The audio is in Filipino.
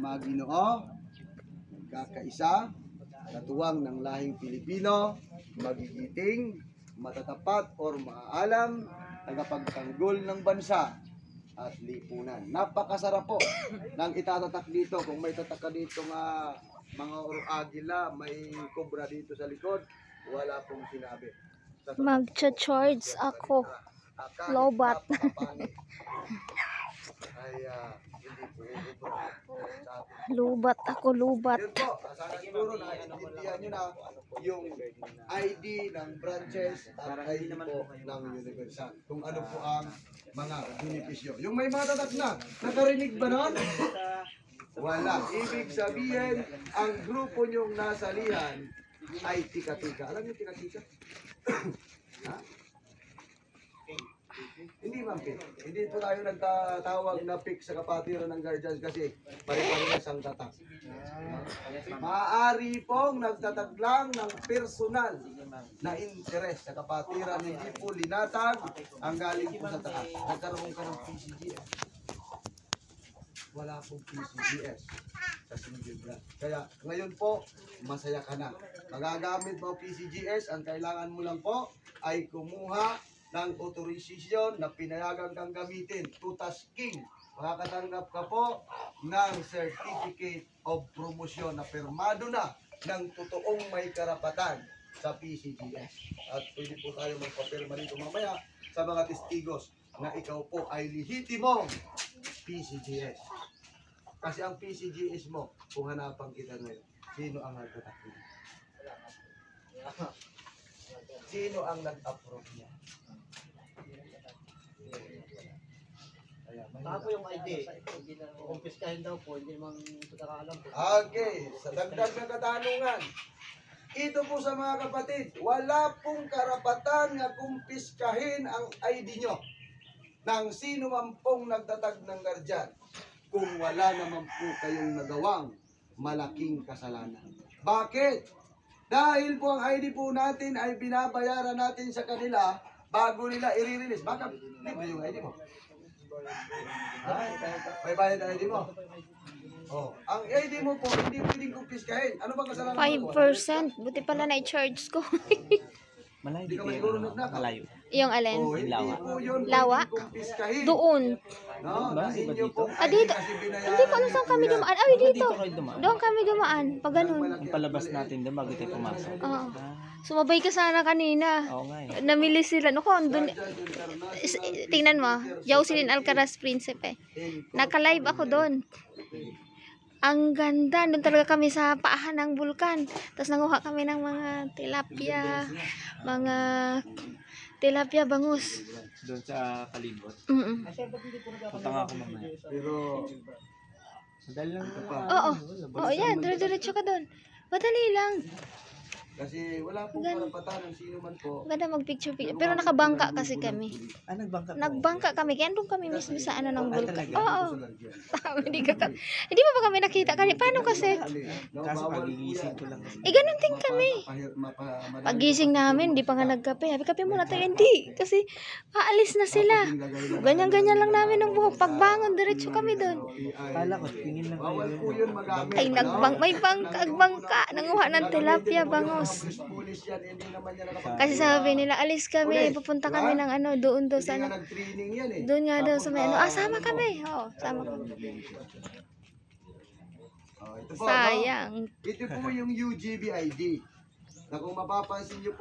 mga Ginoo, kakaisa, katuwang ng lahing Pilipino, magigiting, matatapat or maaalam, tagapagtanggol ng bansa at lipunan. Napakasarap po ng itatatak dito. Kung may tatak ka dito nga mga agila, may cobra dito sa likod, wala pong sinabi. Magcha-charge ako. Lobat. Ay, hindi po cobra. Lubat ako, lubat. Yun po, sana siguro naiintindihan nyo na yung ID ng branches at ID po ng universal. Kung ano po ang mga benepisyo. Yung may matatak na, nakarinig ba nun? Wala. Ibig sabihin, ang grupo nyong nasalihan ay tika-tika. Alam niyo tika-tika? Ha? Hindi ma'am, hindi po tayo nagtatawag na pick sa kapatiran ng guardians kasi pare-parehas ang tatak. Maaari pong nagtatag lang ng personal na interes sa kapatiran, hindi po linatag ang galing po sa taas. Nagkaroon ka ng PCGS. Wala pong PCGS sa single brand. Kaya ngayon po, masaya ka na. Magagamit mo PCGS, ang kailangan mo lang po ay kumuha ng authorization na pinayagan kang gamitin, Tutas King. Makakatanggap ka po ng Certificate of Promotion na pirmado na ng totoong may karapatan sa PCGS. At pwede po tayo magpapirma dito mamaya sa mga testigos na ikaw po ay lehitimong PCGS. Kasi ang PCGS mo, kung hanapan kita ngayon, sino ang nagtatakbo? Sino ang nag-approve niya? Saka po yung ID, kumpiskahin daw po, hindi naman pagkakaalam po. Okay, sa dagdag na katanungan, ito po sa mga kapatid, wala pong karapatan na kumpiskahin ang ID nyo ng sino man pong nagtatag ng guardian kung wala naman po kayong nagawang malaking kasalanan. Bakit? Dahil po ang ID po natin ay binabayaran natin sa kanila bago nila i-release. Baka libre yung ID mo. Ay, may bayad ang ID mo. Oh, ang ID mo po hindi pwedeng kumpiskahin. Ano ba kasalanan mo? 5%. Buti pala na-charge ko. Malayo Hindi ka dito masiguro yun. nagnakaw. Malayo. Yung alin? Oh, hindi Lawa. po yun Lawa? pwedeng kumpiskahin. Doon. No, Ba? na Di ba inyo dito? pong Ah, dito. kasi binayaran Hindi ko alam niyo saan po kami yan. dumaan. Ay, dito. Dito kayo dumaan. Doon kami dumaan. Pag ganun. Yung palabas natin doon bago tayo pumasok. Oo. Sumabay ka sana kanina. Oo nga eh. Namili sila. Naku, andun. Guardians International Tingnan mo. Jocelyn Alcaraz Principe. Naka-live ako doon. Ang ganda. Doon talaga kami sa paahan ng bulkan. Tapos nanguha kami ng mga tilapia. Mga tilapia bangus. Doon sa Kalibot. Punta nga ako mamaya. Pero Madali lang ito pa. Oo. Oo, yan. Dire-diretso ka doon. Madali lang. kasi wala pong karapatan ng sino man po. Ganda mag-picture. Pero nakabangka kasi kami. Ah, nagbangka ka? Nagbangka kami. Kaya doon kami mismo sa ano ng bulkan. talaga? Oo. Hindi pa kami nakita kanina. Paano kasi? Kaso pagigising ko lang kasi. Ganun din kami. Pagising namin, hindi pa nga nagkape. Sabi, kape muna tayo. Hindi. Kasi aalis na sila. Ganyan-ganyan lang namin ng buhok. Pagbangon, diretso kami doon. Kala ko, tingin lang Bawal po kayo. yun magamit. Ay, may bangka. Nanguha ng tilapia bangus. Pulis yan, hindi naman yan nakapag- Kasi sabi nila, alis kami. Pupunta kami ng ano, doon Hindi sa nga ano. nag-training yan eh. Doon nga daw sa may ano. Sama kami. Oo, sama kami. Oh, ito po, no? Sayang. Ito po yung UGB ID. Na kung mapapansin nyo po,